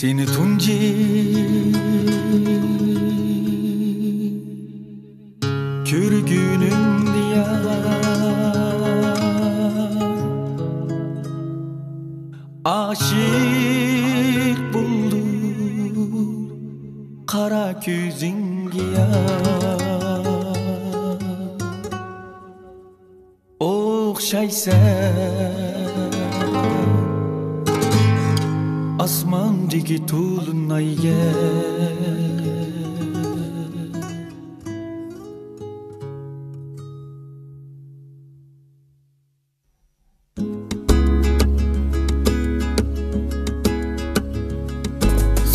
Seni tunji körgünüm diyar aşık buldu kara küzüngü yar okşaysan asmandaki tulunayga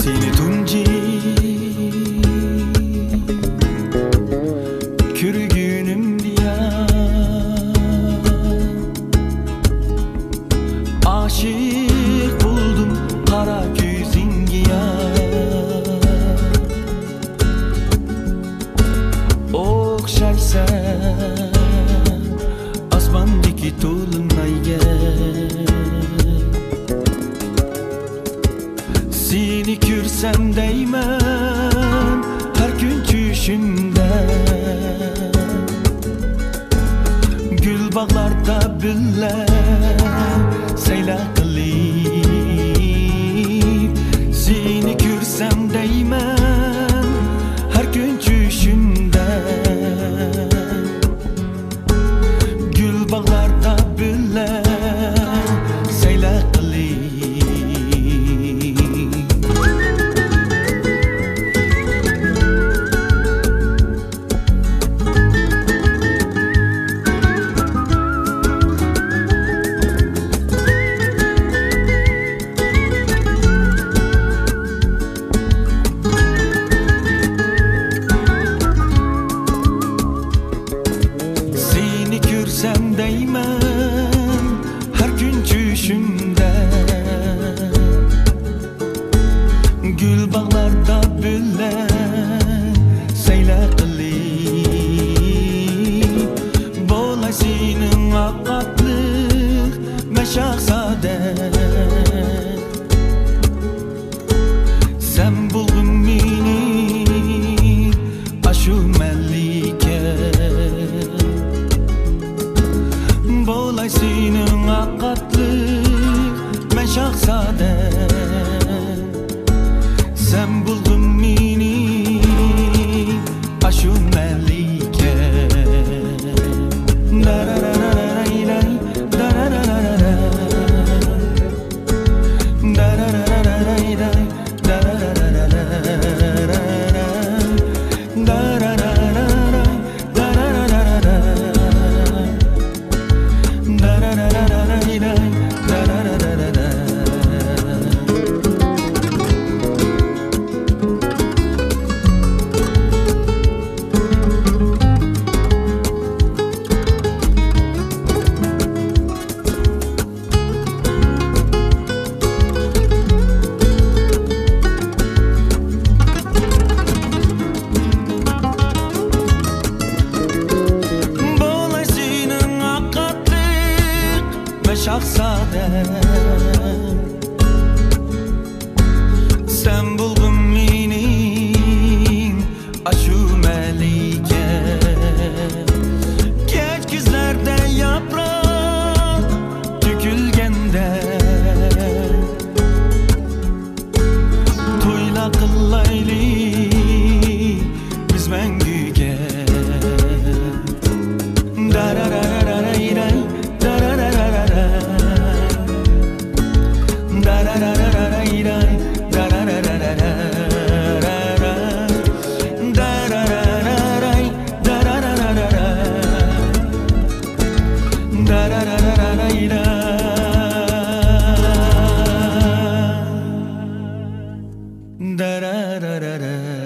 seni tunji körgünüm diyar aşık buldum kara küzüngü yar okşaysan asmandaki tulunayga seni görsem deyman her gün düşümde gül bağlarda bülle seyla kılıp seni görsem deyman her gün düşümde gül bağlarda bülle seyla kılıp sen deyman her gün düşümde gül bağlarda bülle seyla kılıp bolay senin akatlık meşahzade sen bulgun beni aşu mellike bolay senin akatlık men şahzade sen buldun beni aşu melike dararararay dararararay dararararay şahzade sen buldun beni aşu melike geç güzlerde yaprak dökülgende toyla kıllaylı biz mengüge dararararay da da da da da